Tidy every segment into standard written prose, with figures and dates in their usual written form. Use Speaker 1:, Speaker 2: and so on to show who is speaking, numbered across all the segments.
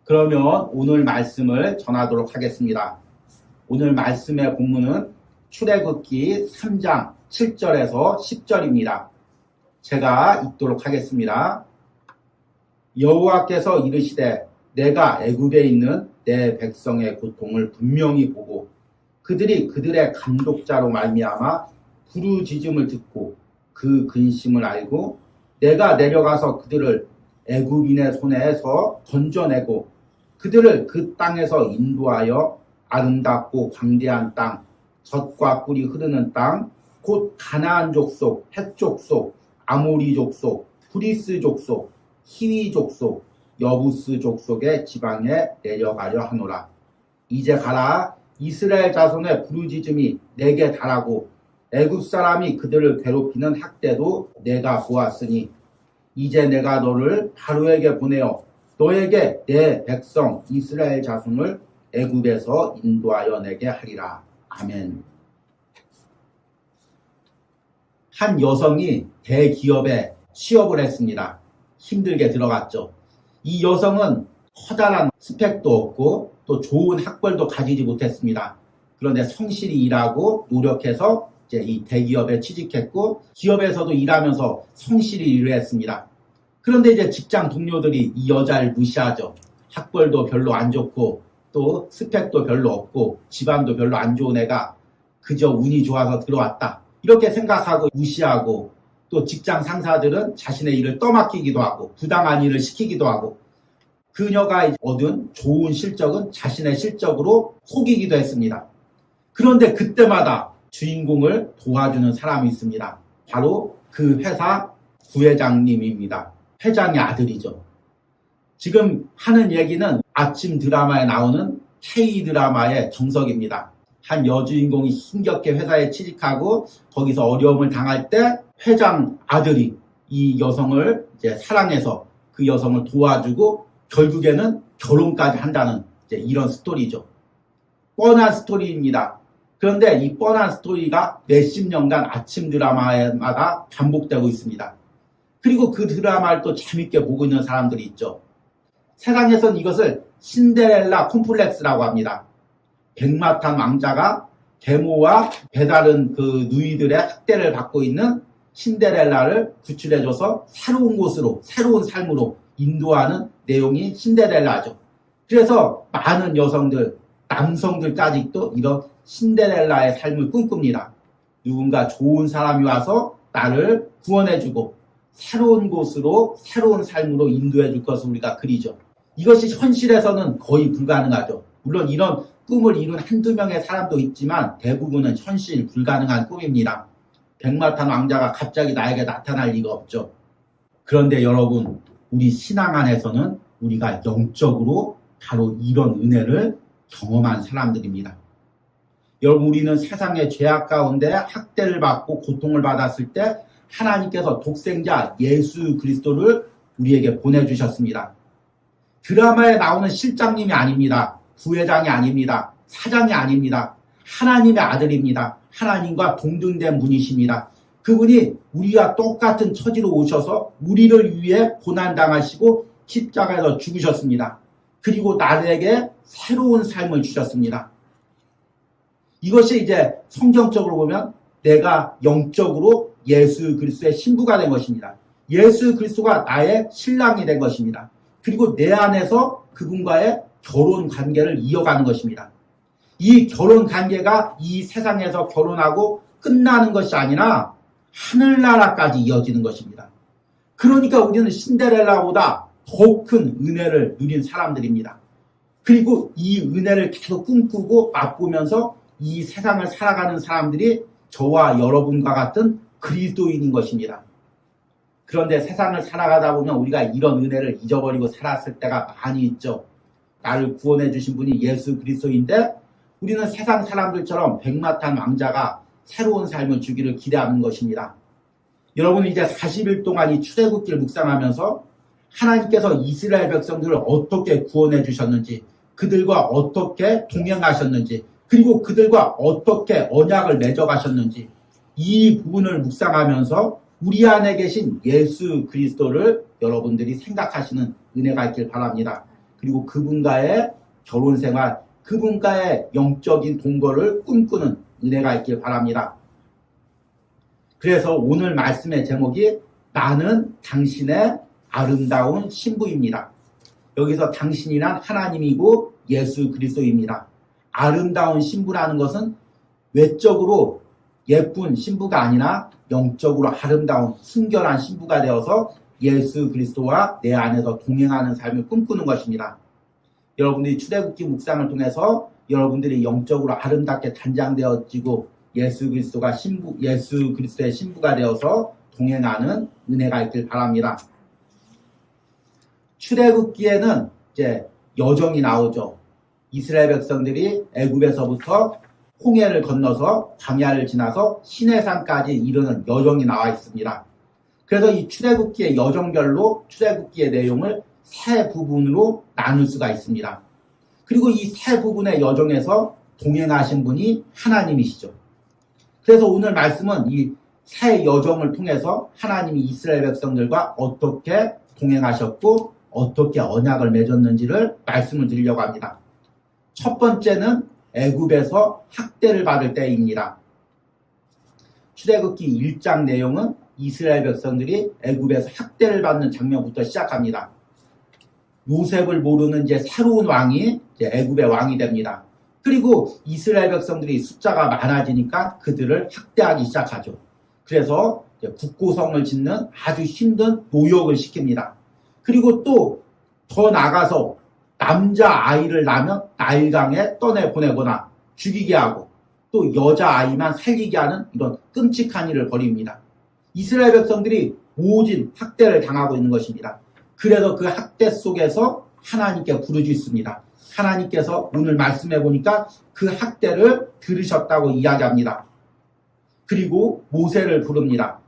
Speaker 1: 그러면 오늘 말씀을 전하도록 하겠습니다. 오늘 말씀의 본문은 출애굽기 3장 7절에서 10절입니다. 제가 읽도록 하겠습니다. 여호와께서 이르시되 내가 애굽에 있는 내 백성의 고통을 분명히 보고 그들이 그들의 감독자로 말미암아 부르짖음을 듣고 그 근심을 알고 내가 내려가서 그들을 애굽인의 손에서 건져내고 그들을 그 땅에서 인도하여 아름답고 광대한 땅, 젖과 꿀이 흐르는 땅, 곧 가나안 족속, 헷 족속, 아모리 족속, 브리스 족속, 히위 족속, 여부스 족속의 지방에 내려가려 하노라. 이제 가라. 이스라엘 자손의 부르짖음이 내게 달하고 애굽 사람이 그들을 괴롭히는 학대도 내가 보았으니 이제 내가 너를 바로에게 보내어 너에게 내 백성 이스라엘 자손을 애굽에서 인도하여 내게 하리라. 아멘. 한 여성이 대기업에 취업을 했습니다. 힘들게 들어갔죠. 이 여성은 커다란 스펙도 없고 또 좋은 학벌도 가지지 못했습니다. 그런데 성실히 일하고 노력해서 이제 이 대기업에 취직했고 기업에서도 일하면서 성실히 일을 했습니다. 그런데 이제 직장 동료들이 이 여자를 무시하죠. 학벌도 별로 안 좋고 또 스펙도 별로 없고 집안도 별로 안 좋은 애가 그저 운이 좋아서 들어왔다. 이렇게 생각하고 무시하고 또 직장 상사들은 자신의 일을 떠맡기기도 하고 부당한 일을 시키기도 하고 그녀가 얻은 좋은 실적은 자신의 실적으로 속이기도 했습니다. 그런데 그때마다 주인공을 도와주는 사람이 있습니다. 바로 그 회사 부회장님입니다. 회장의 아들이죠. 지금 하는 얘기는 아침 드라마에 나오는 K-드라마의 정석입니다. 한 여주인공이 힘겹게 회사에 취직하고 거기서 어려움을 당할 때 회장 아들이 이 여성을 이제 사랑해서 그 여성을 도와주고 결국에는 결혼까지 한다는 이제 이런 스토리죠. 뻔한 스토리입니다. 그런데 이 뻔한 스토리가 몇십 년간 아침 드라마마다 반복되고 있습니다. 그리고 그 드라마를 또 재밌게 보고 있는 사람들이 있죠. 세상에선 이것을 신데렐라 콤플렉스라고 합니다. 백마탄 왕자가 계모와 배다른 그 누이들의 학대를 받고 있는 신데렐라를 구출해줘서 새로운 곳으로, 새로운 삶으로 인도하는 내용이 신데렐라죠. 그래서 많은 여성들, 남성들까지도 이런 신데렐라의 삶을 꿈꿉니다. 누군가 좋은 사람이 와서 나를 구원해주고 새로운 곳으로, 새로운 삶으로 인도해줄 것을 우리가 그리죠. 이것이 현실에서는 거의 불가능하죠. 물론 이런 꿈을 이룬 한두 명의 사람도 있지만 대부분은 현실 불가능한 꿈입니다. 백마탄 왕자가 갑자기 나에게 나타날 리가 없죠. 그런데 여러분, 우리 신앙 안에서는 우리가 영적으로 바로 이런 은혜를 경험한 사람들입니다. 여러분, 우리는 세상의 죄악 가운데 학대를 받고 고통을 받았을 때 하나님께서 독생자 예수 그리스도를 우리에게 보내주셨습니다. 드라마에 나오는 실장님이 아닙니다. 부회장이 아닙니다. 사장이 아닙니다. 하나님의 아들입니다. 하나님과 동등된 분이십니다. 그분이 우리와 똑같은 처지로 오셔서 우리를 위해 고난당하시고 십자가에서 죽으셨습니다. 그리고 나에게 새로운 삶을 주셨습니다. 이것이 이제 성경적으로 보면 내가 영적으로 예수 그리스도의 신부가 된 것입니다. 예수 그리스도가 나의 신랑이 된 것입니다. 그리고 내 안에서 그분과의 결혼 관계를 이어가는 것입니다. 이 결혼 관계가 이 세상에서 결혼하고 끝나는 것이 아니라 하늘나라까지 이어지는 것입니다. 그러니까 우리는 신데렐라보다 더 큰 은혜를 누린 사람들입니다. 그리고 이 은혜를 계속 꿈꾸고 맛보면서 이 세상을 살아가는 사람들이 저와 여러분과 같은 그리스도인인 것입니다. 그런데 세상을 살아가다 보면 우리가 이런 은혜를 잊어버리고 살았을 때가 많이 있죠. 나를 구원해 주신 분이 예수 그리스도인데 우리는 세상 사람들처럼 백마탄 왕자가 새로운 삶을 주기를 기대하는 것입니다. 여러분, 이제 40일 동안 이 출애굽기를 묵상하면서 하나님께서 이스라엘 백성들을 어떻게 구원해 주셨는지, 그들과 어떻게 동행하셨는지, 그리고 그들과 어떻게 언약을 맺어가셨는지 이 부분을 묵상하면서 우리 안에 계신 예수 그리스도를 여러분들이 생각하시는 은혜가 있길 바랍니다. 그리고 그분과의 결혼생활, 그분과의 영적인 동거를 꿈꾸는 은혜가 있길 바랍니다. 그래서 오늘 말씀의 제목이 나는 당신의 아름다운 신부입니다. 여기서 당신이란 하나님이고 예수 그리스도입니다. 아름다운 신부라는 것은 외적으로 예쁜 신부가 아니라 영적으로 아름다운 순결한 신부가 되어서 예수 그리스도와 내 안에서 동행하는 삶을 꿈꾸는 것입니다. 여러분들이 출애굽기 묵상을 통해서 여러분들이 영적으로 아름답게 단장되어지고 예수 그리스도의 신부가 되어서 동행하는 은혜가 있길 바랍니다. 출애굽기에는 이제 여정이 나오죠. 이스라엘 백성들이 애굽에서부터 홍해를 건너서 광야를 지나서 시내산까지 이르는 여정이 나와 있습니다. 그래서 이 출애굽기의 여정별로 출애굽기의 내용을 세 부분으로 나눌 수가 있습니다. 그리고 이 세 부분의 여정에서 동행하신 분이 하나님이시죠. 그래서 오늘 말씀은 이 세 여정을 통해서 하나님이 이스라엘 백성들과 어떻게 동행하셨고 어떻게 언약을 맺었는지를 말씀을 드리려고 합니다. 첫 번째는 애굽에서 학대를 받을 때입니다. 출애굽기 1장 내용은 이스라엘 백성들이 애굽에서 학대를 받는 장면부터 시작합니다. 요셉을 모르는 이제 새로운 왕이 이제 애굽의 왕이 됩니다. 그리고 이스라엘 백성들이 숫자가 많아지니까 그들을 학대하기 시작하죠. 그래서 국고성을 짓는 아주 힘든 노역을 시킵니다. 그리고 또 더 나가서 남자아이를 낳으면 나일강에 떠내보내거나 죽이게 하고 또 여자아이만 살리게 하는 이런 끔찍한 일을 벌입니다. 이스라엘 백성들이 모진 학대를 당하고 있는 것입니다. 그래서 그 학대 속에서 하나님께 부르짖습니다. 하나님께서 오늘 말씀해 보니까 그 학대를 들으셨다고 이야기합니다. 그리고 모세를 부릅니다.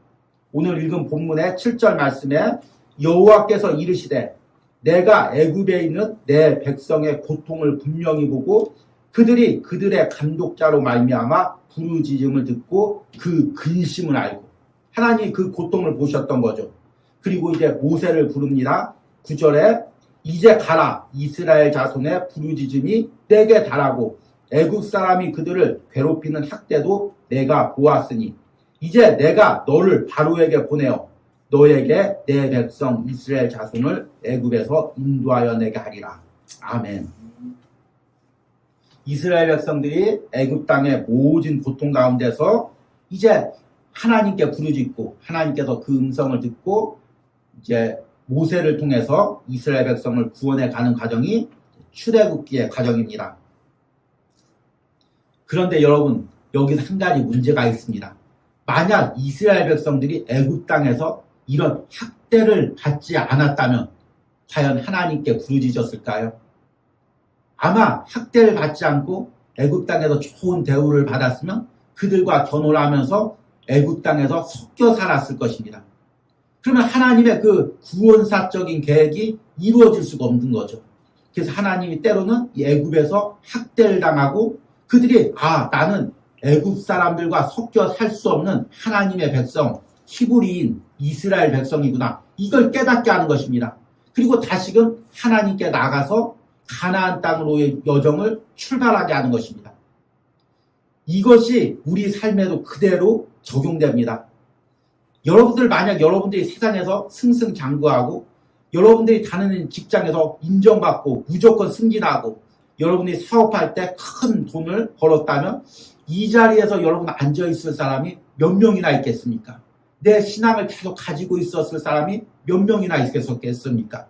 Speaker 1: 오늘 읽은 본문의 7절 말씀에 여호와께서 이르시되 내가 애굽에 있는 내 백성의 고통을 분명히 보고 그들이 그들의 감독자로 말미암아 부르짖음을 듣고 그 근심을 알고 하나님이 그 고통을 보셨던 거죠. 그리고 이제 모세를 부릅니다. 9절에 이제 가라 이스라엘 자손의 부르짖음이 내게 달하고 애굽 사람이 그들을 괴롭히는 학대도 내가 보았으니 이제 내가 너를 바로에게 보내어 너에게 내 백성 이스라엘 자손을 애굽에서 인도하여 내게 하리라. 아멘. 이스라엘 백성들이 애굽 땅의 모진 고통 가운데서 이제 하나님께 부르짖고 하나님께서 그 음성을 듣고 이제 모세를 통해서 이스라엘 백성을 구원해 가는 과정이 출애굽기의 과정입니다. 그런데 여러분 여기서 한 가지 문제가 있습니다. 만약 이스라엘 백성들이 애굽 땅에서 이런 학대를 받지 않았다면 과연 하나님께 부르짖었을까요? 아마 학대를 받지 않고 애굽 땅에서 좋은 대우를 받았으면 그들과 결혼을 하면서 애굽 땅에서 섞여 살았을 것입니다. 그러면 하나님의 그 구원사적인 계획이 이루어질 수가 없는 거죠. 그래서 하나님이 때로는 이 애굽에서 학대를 당하고 그들이 나는 애굽 사람들과 섞여 살 수 없는 하나님의 백성 히브리인 이스라엘 백성이구나. 이걸 깨닫게 하는 것입니다. 그리고 다시금 하나님께 나가서 가나안 땅으로의 여정을 출발하게 하는 것입니다. 이것이 우리 삶에도 그대로 적용됩니다. 만약 여러분들이 세상에서 승승장구하고 여러분들이 다니는 직장에서 인정받고 무조건 승진하고 여러분이 사업할 때 큰 돈을 벌었다면 이 자리에서 여러분 앉아있을 사람이 몇 명이나 있겠습니까? 내 신앙을 계속 가지고 있었을 사람이 몇 명이나 있겠습니까?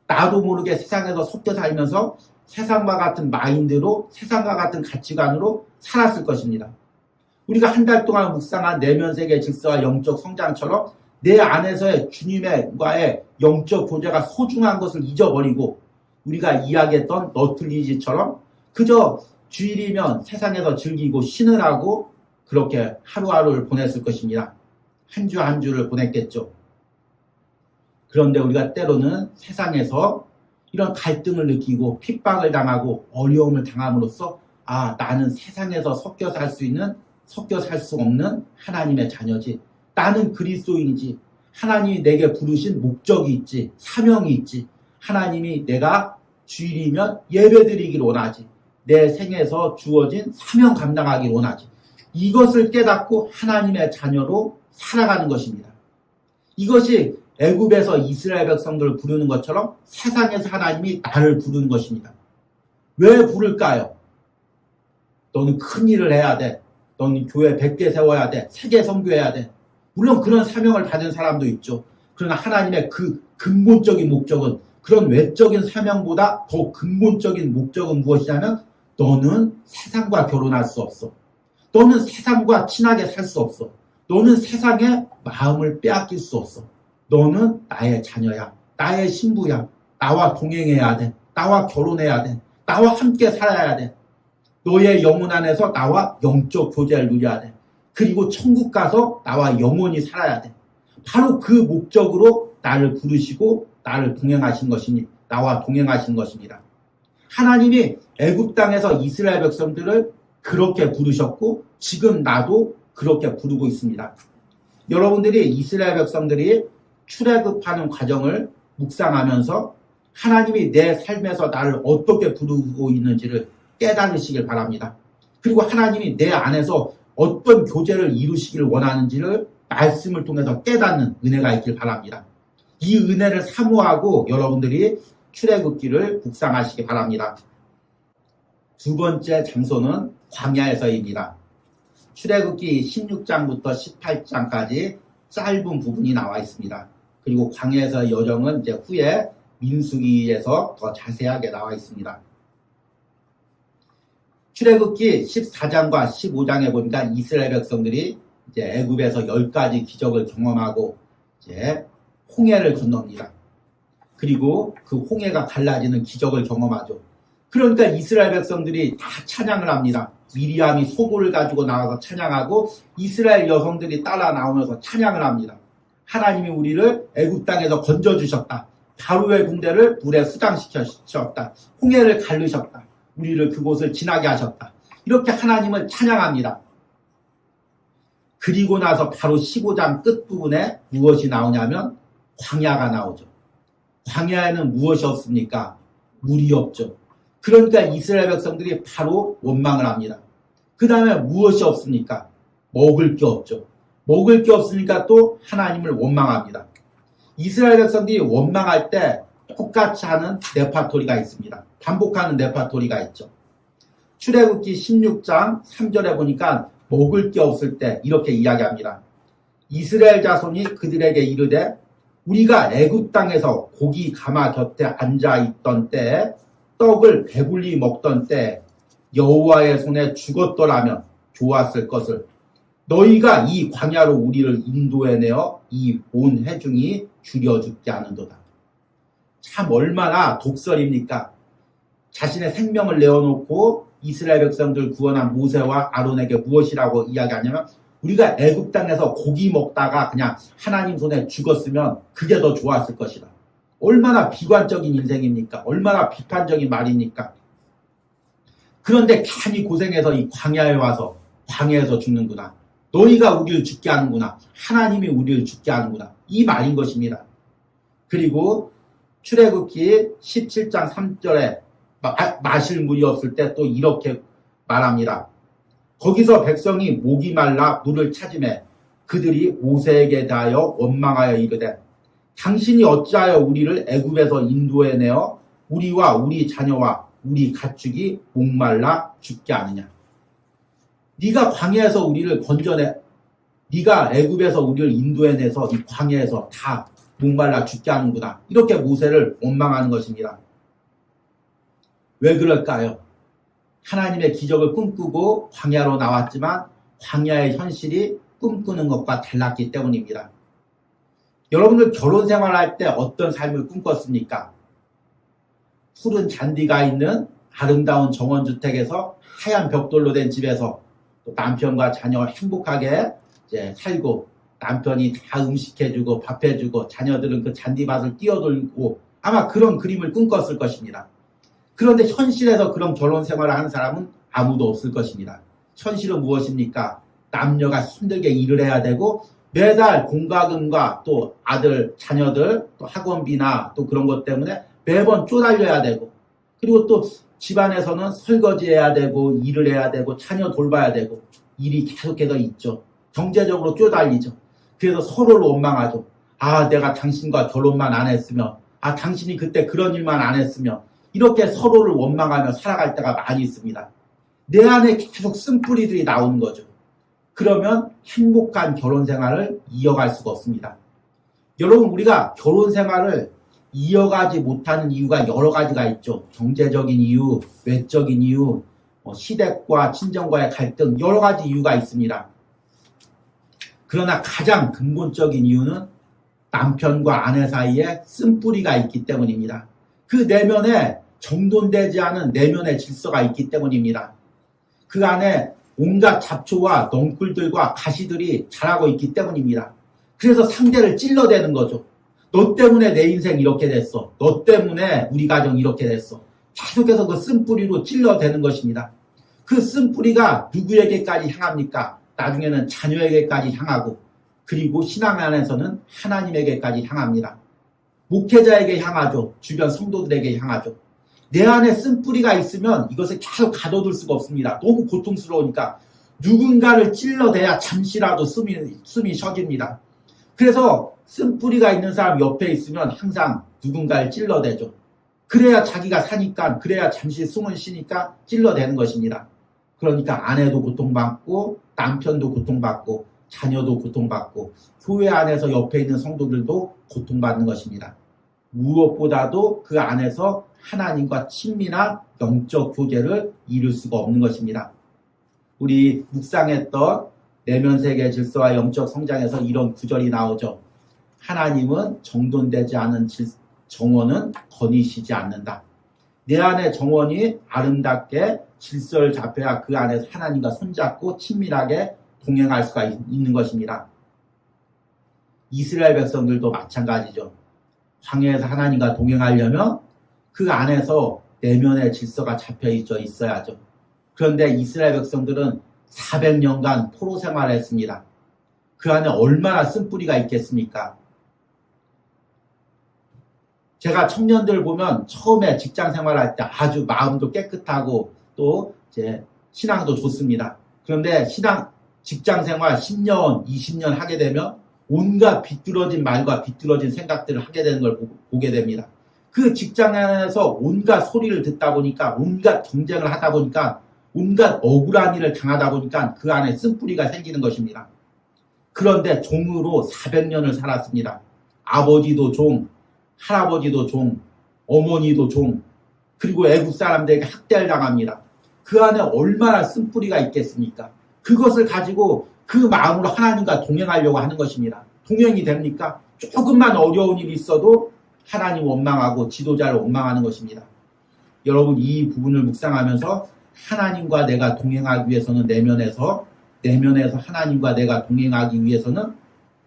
Speaker 1: 나도 모르게 세상에서 섞여 살면서 세상과 같은 마인드로 세상과 같은 가치관으로 살았을 것입니다. 우리가 한 달 동안 묵상한 내면세계 질서와 영적 성장처럼 내 안에서의 주님과의 영적 교제가 소중한 것을 잊어버리고 우리가 이야기했던 너틀리지처럼 그저 주일이면 세상에서 즐기고 쉬느라고 그렇게 하루하루를 보냈을 것입니다. 한 주 한 주를 보냈겠죠. 그런데 우리가 때로는 세상에서 이런 갈등을 느끼고 핍박을 당하고 어려움을 당함으로써 나는 세상에서 섞여 살 수 없는 하나님의 자녀지. 나는 그리스도인이지. 하나님이 내게 부르신 목적이 있지. 사명이 있지. 하나님이 내가 주일이면 예배드리길 원하지. 내 생에서 주어진 사명 감당하길 원하지. 이것을 깨닫고 하나님의 자녀로 살아가는 것입니다. 이것이 애굽에서 이스라엘 백성들을 부르는 것처럼 세상에서 하나님이 나를 부르는 것입니다. 왜 부를까요? 너는 큰 일을 해야 돼. 너는 교회 100개 세워야 돼. 세계 선교해야 돼. 물론 그런 사명을 받은 사람도 있죠. 그러나 하나님의 그 근본적인 목적은, 그런 외적인 사명보다 더 근본적인 목적은 무엇이냐면, 너는 세상과 결혼할 수 없어. 너는 세상과 친하게 살 수 없어. 너는 세상에 마음을 빼앗길 수 없어. 너는 나의 자녀야. 나의 신부야. 나와 동행해야 돼. 나와 결혼해야 돼. 나와 함께 살아야 돼. 너의 영혼 안에서 나와 영적 교제를 누려야 돼. 그리고 천국 가서 나와 영원히 살아야 돼. 바로 그 목적으로 나를 부르시고 나를 동행하신 것이니, 나와 동행하신 것입니다. 하나님이 애굽 땅에서 이스라엘 백성들을 그렇게 부르셨고 지금 나도 그렇게 부르고 있습니다. 여러분들이 이스라엘 백성들이 출애굽하는 과정을 묵상하면서 하나님이 내 삶에서 나를 어떻게 부르고 있는지를 깨달으시길 바랍니다. 그리고 하나님이 내 안에서 어떤 교제를 이루시길 원하는지를 말씀을 통해서 깨닫는 은혜가 있길 바랍니다. 이 은혜를 사모하고 여러분들이 출애굽기를 묵상하시기 바랍니다. 두 번째 장소는 광야에서입니다. 출애굽기 16장부터 18장까지 짧은 부분이 나와 있습니다. 그리고 광야에서 여정은 이제 후에 민수기에서 더 자세하게 나와 있습니다. 출애굽기 14장과 15장에 보니까 이스라엘 백성들이 이제 애굽에서 10가지 기적을 경험하고 이제 홍해를 건넙니다. 그리고 그 홍해가 갈라지는 기적을 경험하죠. 그러니까 이스라엘 백성들이 다 찬양을 합니다. 미리암이 소고를 가지고 나와서 찬양하고 이스라엘 여성들이 따라 나오면서 찬양을 합니다. 하나님이 우리를 애굽 땅에서 건져주셨다. 바로의 군대를 물에 수장시켰다. 홍해를 가르셨다. 우리를 그곳을 지나게 하셨다. 이렇게 하나님을 찬양합니다. 그리고 나서 바로 15장 끝부분에 무엇이 나오냐면 광야가 나오죠. 광야에는 무엇이 없습니까? 물이 없죠. 그러니까 이스라엘 백성들이 바로 원망을 합니다. 그 다음에 무엇이 없습니까? 먹을 게 없죠. 먹을 게 없으니까 또 하나님을 원망합니다. 이스라엘 백성들이 원망할 때 똑같이 하는 레파토리가 있습니다. 반복하는 레파토리가 있죠. 출애굽기 16장 3절에 보니까 먹을 게 없을 때 이렇게 이야기합니다. 이스라엘 자손이 그들에게 이르되 우리가 애굽 땅에서 고기 가마 곁에 앉아있던 때에 떡을 배불리 먹던 때 여호와의 손에 죽었더라면 좋았을 것을 너희가 이 광야로 우리를 인도해내어 이 온 회중이 죽여 죽게 하는도다. 참 얼마나 독설입니까? 자신의 생명을 내어놓고 이스라엘 백성들 구원한 모세와 아론에게 무엇이라고 이야기하냐면 우리가 애굽 땅에서 고기 먹다가 그냥 하나님 손에 죽었으면 그게 더 좋았을 것이다. 얼마나 비관적인 인생입니까? 얼마나 비판적인 말입니까? 그런데 괜히 고생해서 이 광야에 와서 광야에서 죽는구나. 너희가 우리를 죽게 하는구나. 하나님이 우리를 죽게 하는구나. 이 말인 것입니다. 그리고 출애굽기 17장 3절에 마실 물이 없을 때 또 이렇게 말합니다. 거기서 백성이 목이 말라 물을 찾으매 그들이 모세에게 대하여 원망하여 이르되 당신이 어찌하여 우리를 애굽에서 인도해내어 우리와 우리 자녀와 우리 가축이 목말라 죽게 하느냐. 네가 광야에서 우리를 네가 애굽에서 우리를 인도해내서 이 광야에서 다 목말라 죽게 하는구나. 이렇게 모세를 원망하는 것입니다. 왜 그럴까요? 하나님의 기적을 꿈꾸고 광야로 나왔지만 광야의 현실이 꿈꾸는 것과 달랐기 때문입니다. 여러분들 결혼 생활할 때 어떤 삶을 꿈꿨습니까? 푸른 잔디가 있는 아름다운 정원주택에서 하얀 벽돌로 된 집에서 또 남편과 자녀가 행복하게 이제 살고 남편이 다 음식해주고 밥해주고 자녀들은 그 잔디밭을 뛰어돌고 아마 그런 그림을 꿈꿨을 것입니다. 그런데 현실에서 그런 결혼 생활을 하는 사람은 아무도 없을 것입니다. 현실은 무엇입니까? 남녀가 힘들게 일을 해야 되고 매달 공과금과 또 아들, 자녀들, 또 학원비나 또 그런 것 때문에 매번 쪼달려야 되고 그리고 또 집안에서는 설거지해야 되고 일을 해야 되고 자녀 돌봐야 되고 일이 계속해서 있죠. 경제적으로 쪼달리죠. 그래서 서로를 원망하죠. 아, 내가 당신과 결혼만 안 했으면, 아, 당신이 그때 그런 일만 안 했으면, 이렇게 서로를 원망하며 살아갈 때가 많이 있습니다. 내 안에 계속 쓴뿌리들이 나오는 거죠. 그러면 행복한 결혼 생활을 이어갈 수가 없습니다. 여러분, 우리가 결혼 생활을 이어가지 못하는 이유가 여러 가지가 있죠. 경제적인 이유, 외적인 이유, 시댁과 친정과의 갈등, 여러 가지 이유가 있습니다. 그러나 가장 근본적인 이유는 남편과 아내 사이에 쓴뿌리가 있기 때문입니다. 그 내면에 정돈되지 않은 내면의 질서가 있기 때문입니다. 그 안에 온갖 잡초와 넝쿨들과 가시들이 자라고 있기 때문입니다. 그래서 상대를 찔러대는 거죠. 너 때문에 내 인생 이렇게 됐어. 너 때문에 우리 가정 이렇게 됐어. 계속해서 그 쓴뿌리로 찔러대는 것입니다. 그 쓴뿌리가 누구에게까지 향합니까? 나중에는 자녀에게까지 향하고, 그리고 신앙 안에서는 하나님에게까지 향합니다. 목회자에게 향하죠. 주변 성도들에게 향하죠. 내 안에 쓴뿌리가 있으면 이것을 계속 가둬둘 수가 없습니다. 너무 고통스러우니까 누군가를 찔러대야 잠시라도 숨이 쉬어집니다. 그래서 쓴뿌리가 있는 사람 옆에 있으면 항상 누군가를 찔러대죠. 그래야 자기가 사니까, 그래야 잠시 숨을 쉬니까 찔러대는 것입니다. 그러니까 아내도 고통받고 남편도 고통받고 자녀도 고통받고 교회 안에서 옆에 있는 성도들도 고통받는 것입니다. 무엇보다도 그 안에서 하나님과 친밀한 영적 교제를 이룰 수가 없는 것입니다. 우리 묵상했던 내면세계 질서와 영적 성장에서 이런 구절이 나오죠. 하나님은 정돈되지 않은 정원은 거니시지 않는다. 내 안에 정원이 아름답게 질서를 잡혀야 그 안에서 하나님과 손잡고 친밀하게 동행할 수가 있는 것입니다. 이스라엘 백성들도 마찬가지죠. 광야에서 하나님과 동행하려면 그 안에서 내면의 질서가 잡혀 있어야죠. 그런데 이스라엘 백성들은 400년간 포로 생활을 했습니다. 그 안에 얼마나 쓴뿌리가 있겠습니까? 제가 청년들 보면 처음에 직장 생활할 때 아주 마음도 깨끗하고 또 이제 신앙도 좋습니다. 그런데 직장 생활 10년, 20년 하게 되면 온갖 비뚤어진 말과 비뚤어진 생각들을 하게 되는 걸 보게 됩니다. 그 직장에서 온갖 소리를 듣다 보니까, 온갖 경쟁을 하다 보니까, 온갖 억울한 일을 당하다 보니까 그 안에 쓴뿌리가 생기는 것입니다. 그런데 종으로 400년을 살았습니다. 아버지도 종, 할아버지도 종, 어머니도 종, 그리고 애국 사람들에게 학대를 당합니다. 그 안에 얼마나 쓴뿌리가 있겠습니까? 그것을 가지고 그 마음으로 하나님과 동행하려고 하는 것입니다. 동행이 됩니까? 조금만 어려운 일이 있어도 하나님 원망하고 지도자를 원망하는 것입니다. 여러분, 이 부분을 묵상하면서 하나님과 내가 동행하기 위해서는 내면에서 하나님과 내가 동행하기 위해서는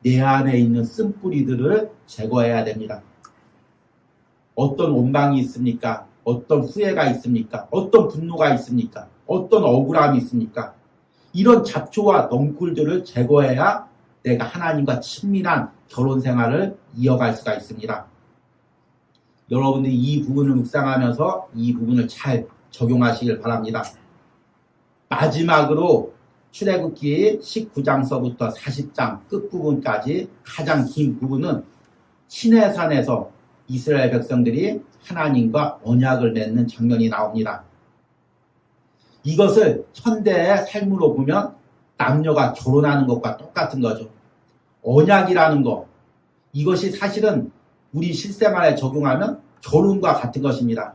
Speaker 1: 내 안에 있는 쓴뿌리들을 제거해야 됩니다. 어떤 원망이 있습니까? 어떤 후회가 있습니까? 어떤 분노가 있습니까? 어떤 억울함이 있습니까? 이런 잡초와 넝쿨들을 제거해야 내가 하나님과 친밀한 결혼 생활을 이어갈 수가 있습니다. 여러분들이 이 부분을 묵상하면서 이 부분을 잘 적용하시길 바랍니다. 마지막으로 출애굽기 19장서부터 40장 끝부분까지 가장 긴 부분은 시내산에서 이스라엘 백성들이 하나님과 언약을 맺는 장면이 나옵니다. 이것을 현대의 삶으로 보면 남녀가 결혼하는 것과 똑같은 거죠. 언약이라는 것, 이것이 사실은 우리 실생활에 적용하면 결혼과 같은 것입니다.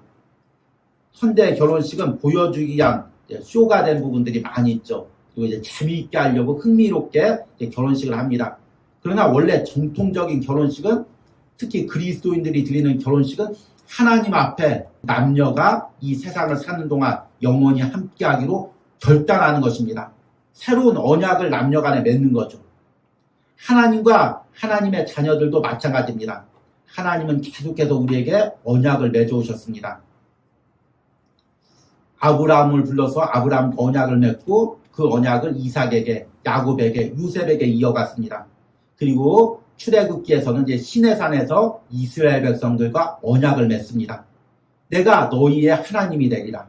Speaker 1: 현대 결혼식은 보여주기 위한 쇼가 된 부분들이 많이 있죠. 그리고 이제 재미있게 하려고 흥미롭게 결혼식을 합니다. 그러나 원래 정통적인 결혼식은, 특히 그리스도인들이 드리는 결혼식은 하나님 앞에 남녀가 이 세상을 사는 동안 영원히 함께하기로 결단하는 것입니다. 새로운 언약을 남녀 간에 맺는 거죠. 하나님과 하나님의 자녀들도 마찬가지입니다. 하나님은 계속해서 우리에게 언약을 맺어오셨습니다. 아브라함을 불러서 아브라함과 언약을 맺고 그 언약을 이삭에게, 야곱에게, 요셉에게 이어갔습니다. 그리고 출애굽기에서는 이제 시내산에서 이스라엘 백성들과 언약을 맺습니다. 내가 너희의 하나님이 되리라.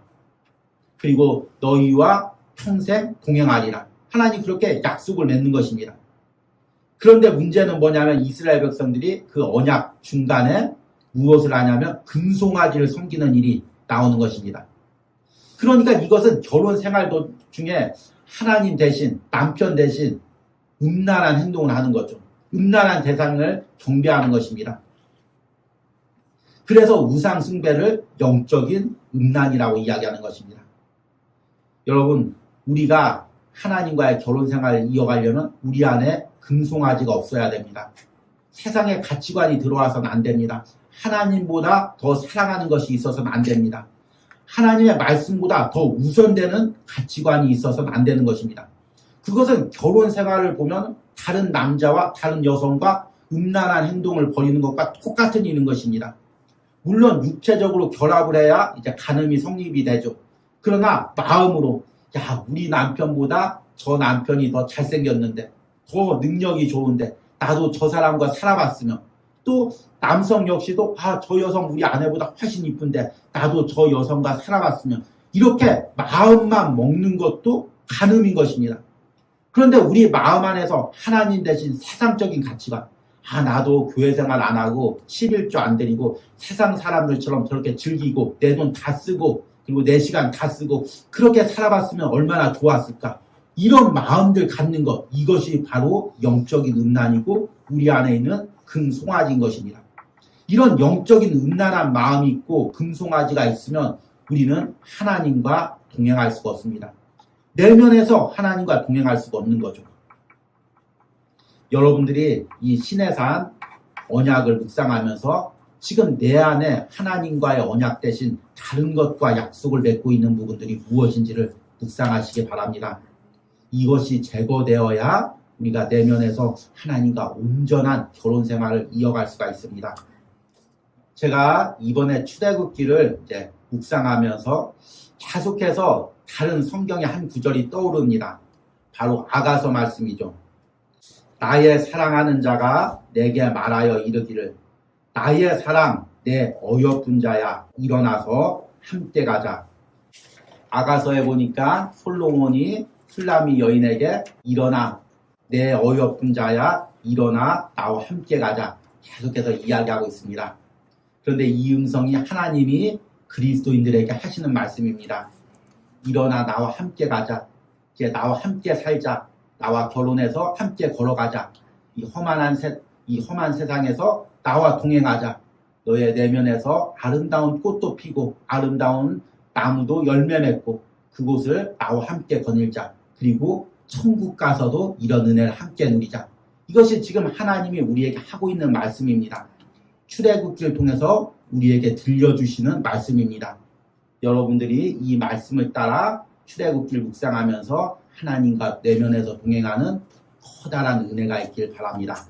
Speaker 1: 그리고 너희와 평생 동행하리라. 하나님 그렇게 약속을 맺는 것입니다. 그런데 문제는 뭐냐면 이스라엘 백성들이 그 언약 중간에 무엇을 하냐면 금송아지를 섬기는 일이 나오는 것입니다. 그러니까 이것은 결혼 생활 중에 하나님 대신, 남편 대신 음란한 행동을 하는 거죠. 음란한 대상을 경배하는 것입니다. 그래서 우상 숭배를 영적인 음란이라고 이야기하는 것입니다. 여러분, 우리가 하나님과의 결혼 생활을 이어가려면 우리 안에 금송아지가 없어야 됩니다. 세상의 가치관이 들어와서는 안 됩니다. 하나님보다 더 사랑하는 것이 있어서는 안 됩니다. 하나님의 말씀보다 더 우선되는 가치관이 있어서는 안 되는 것입니다. 그것은 결혼 생활을 보면 다른 남자와 다른 여성과 음란한 행동을 벌이는 것과 똑같은 일인 것입니다. 물론 육체적으로 결합을 해야 이제 간음이 성립이 되죠. 그러나 마음으로 우리 남편보다 저 남편이 더 잘생겼는데 더 능력이 좋은데 나도 저 사람과 살아봤으면, 또 남성 역시도 저 여성 우리 아내보다 훨씬 이쁜데 나도 저 여성과 살아봤으면, 이렇게 마음만 먹는 것도 간음인 것입니다. 그런데 우리 마음 안에서 하나님 대신 세상적인 가치관, 나도 교회 생활 안 하고 11조 안 드리고 세상 사람들처럼 저렇게 즐기고 내 돈 다 쓰고 그리고 내 시간 다 쓰고 그렇게 살아봤으면 얼마나 좋았을까. 이런 마음들 갖는 것, 이것이 바로 영적인 음란이고 우리 안에 있는 금송아지인 것입니다. 이런 영적인 음란한 마음이 있고 금송아지가 있으면 우리는 하나님과 동행할 수가 없습니다. 내면에서 하나님과 동행할 수가 없는 거죠. 여러분들이 이 시내산 언약을 묵상하면서 지금 내 안에 하나님과의 언약 대신 다른 것과 약속을 맺고 있는 부분들이 무엇인지를 묵상하시기 바랍니다. 이것이 제거되어야 우리가 내면에서 하나님과 온전한 결혼 생활을 이어갈 수가 있습니다. 제가 이번에 출애굽기를 이제 묵상하면서 계속해서 다른 성경의 한 구절이 떠오릅니다. 바로 아가서 말씀이죠. 나의 사랑하는 자가 내게 말하여 이르기를 나의 사랑 내 어여쁜 자야 일어나서 함께 가자. 아가서에 보니까 솔로몬이 술라미 여인에게 일어나 내 어여쁜 자야 일어나 나와 함께 가자 계속해서 이야기하고 있습니다. 그런데 이 음성이 하나님이 그리스도인들에게 하시는 말씀입니다. 일어나 나와 함께 가자. 이제 나와 함께 살자. 나와 결혼해서 함께 걸어가자. 이 험한 세상에서 나와 동행하자. 너의 내면에서 아름다운 꽃도 피고 아름다운 나무도 열매 맺고 그곳을 나와 함께 거닐자. 그리고 천국 가서도 이런 은혜를 함께 누리자. 이것이 지금 하나님이 우리에게 하고 있는 말씀입니다. 출애굽기를 통해서 우리에게 들려주시는 말씀입니다. 여러분들이 이 말씀을 따라 출애굽기를 묵상하면서 하나님과 내면에서 동행하는 커다란 은혜가 있길 바랍니다.